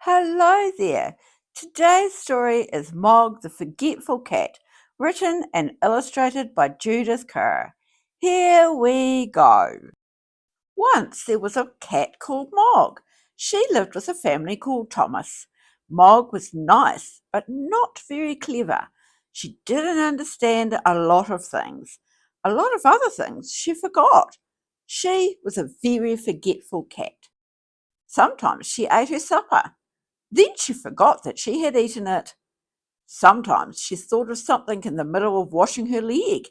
Hello there. Today's story is Mog the Forgetful Cat, written and illustrated by Judith Kerr. Here we go. Once there was a cat called Mog. She lived with a family called Thomas. Mog was nice, but not very clever. She didn't understand a lot of things. A lot of other things she forgot. She was a very forgetful cat. Sometimes she ate her supper. Then she forgot that she had eaten it. Sometimes she thought of something in the middle of washing her leg.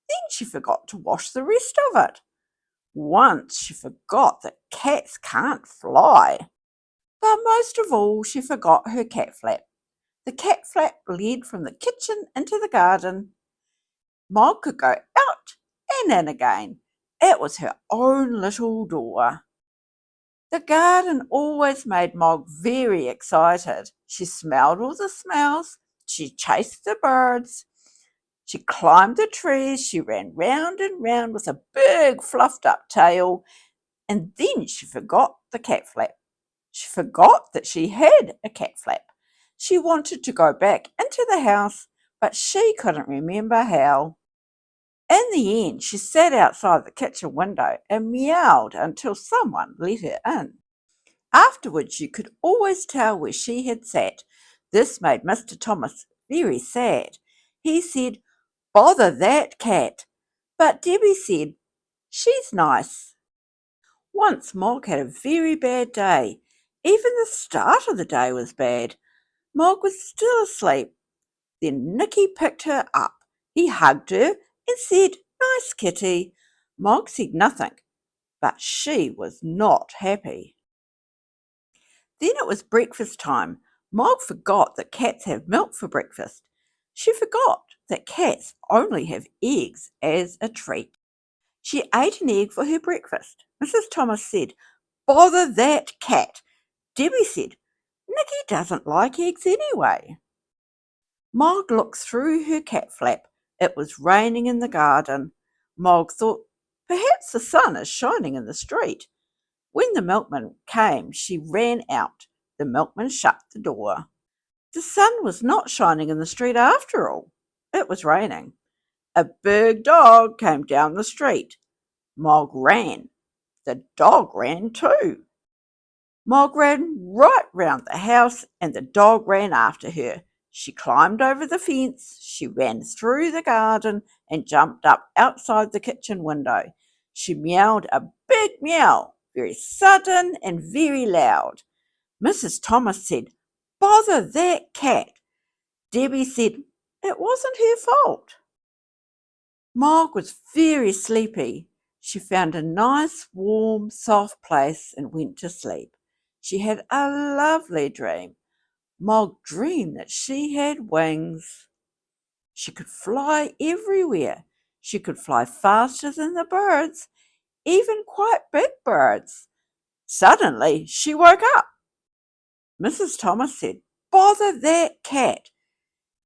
Then she forgot to wash the rest of it. Once she forgot that cats can't fly. But most of all, she forgot her cat flap. The cat flap led from the kitchen into the garden. Mog could go out and in again. It was her own little door. The garden always made Mog very excited. She smelled all the smells, she chased the birds, she climbed the trees, she ran round and round with a big fluffed up tail, and then she forgot the cat flap. She forgot that she had a cat flap. She wanted to go back into the house, but she couldn't remember how. In the end, she sat outside the kitchen window and meowed until someone let her in. Afterwards, you could always tell where she had sat. This made Mr. Thomas very sad. He said, "Bother that cat." But Debbie said, "She's nice." Once Mog had a very bad day. Even the start of the day was bad. Mog was still asleep. Then Nicky picked her up. He hugged her and said, "Nice kitty." Mog said nothing, but she was not happy. Then it was breakfast time. Mog forgot that cats have milk for breakfast. She forgot that cats only have eggs as a treat. She ate an egg for her breakfast. Mrs. Thomas said, "Bother that cat." Debbie said, "Nicky doesn't like eggs anyway." Mog looked through her cat flap. It was raining in the garden. Mog thought, perhaps the sun is shining in the street. When the milkman came, she ran out. The milkman shut the door. The sun was not shining in the street after all. It was raining. A big dog came down the street. Mog ran. The dog ran too. Mog ran right round the house and the dog ran after her. She climbed over the fence, she ran through the garden and jumped up outside the kitchen window. She meowed a big meow, very sudden and very loud. Mrs. Thomas said, "Bother that cat." Debbie said, "It wasn't her fault." Mog was very sleepy. She found a nice, warm, soft place and went to sleep. She had a lovely dream. Mog dreamed that she had wings. She could fly everywhere. She could fly faster than the birds, even quite big birds. Suddenly she woke up. Mrs. Thomas said, "Bother that cat."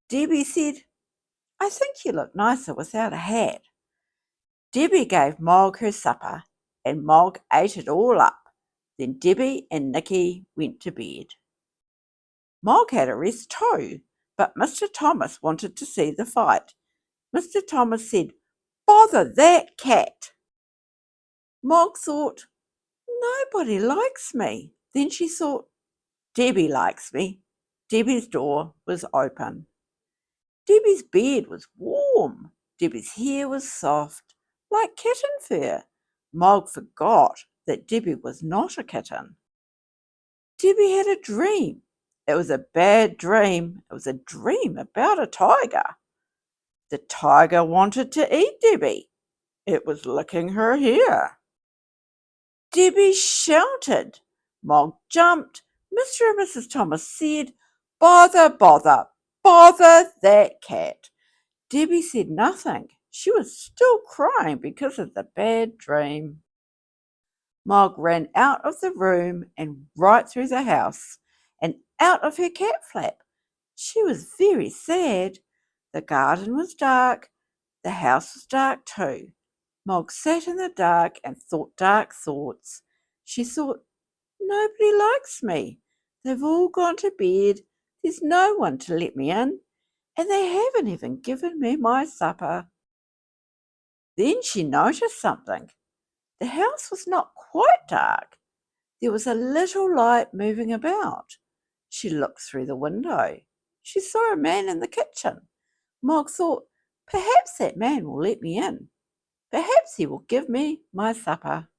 Debbie said, "I think you look nicer without a hat." Debbie gave Mog her supper, and Mog ate it all up. Then Debbie and Nicky went to bed. Mog had a rest too, but Mr. Thomas wanted to see the fight. Mr. Thomas said, "Bother that cat." Mog thought, "Nobody likes me." Then she thought, "Debbie likes me." Debbie's door was open. Debbie's bed was warm. Debbie's hair was soft, like kitten fur. Mog forgot that Debbie was not a kitten. Debbie had a dream. It was a bad dream. It was a dream about a tiger. The tiger wanted to eat Debbie. It was licking her hair. Debbie shouted. Mog jumped. Mr. and Mrs. Thomas said, "Bother, bother, bother that cat." Debbie said nothing. She was still crying because of the bad dream. Mog ran out of the room and right through the house and out of her cat flap. She was very sad. The garden was dark. The house was dark too. Mog sat in the dark and thought dark thoughts. She thought, "Nobody likes me. They've all gone to bed. There's no one to let me in, and they haven't even given me my supper." Then she noticed something. The house was not quite dark. There was a little light moving about. She looked through the window. She saw a man in the kitchen. Mog thought, "Perhaps that man will let me in. Perhaps he will give me my supper."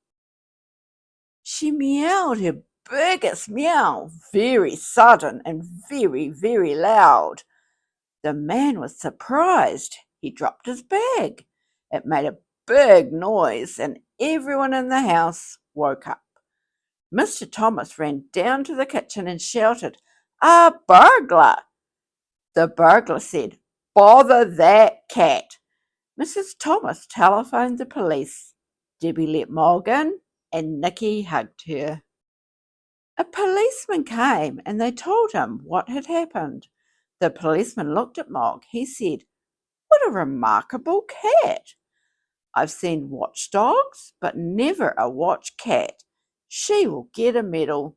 She meowed her biggest meow, very sudden and very, very loud. The man was surprised. He dropped his bag. It made a big noise, and everyone in the house woke up. Mr. Thomas ran down to the kitchen and shouted, "A burglar!" The burglar said, "Bother that cat." Mrs. Thomas telephoned the police. Debbie let Mog in, and Nicky hugged her. A policeman came, and they told him what had happened. The policeman looked at Mog. He said, "What a remarkable cat! I've seen watchdogs, but never a watch cat. She will get a medal."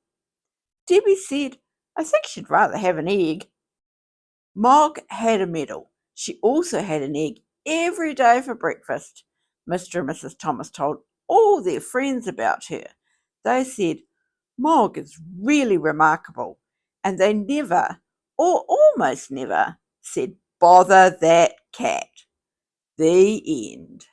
Debbie said, "I think she'd rather have an egg." Mog had a medal. She also had an egg every day for breakfast. Mr. and Mrs. Thomas told all their friends about her. They said, "Mog is really remarkable," and they never, or almost never, said, "Bother that cat." The end.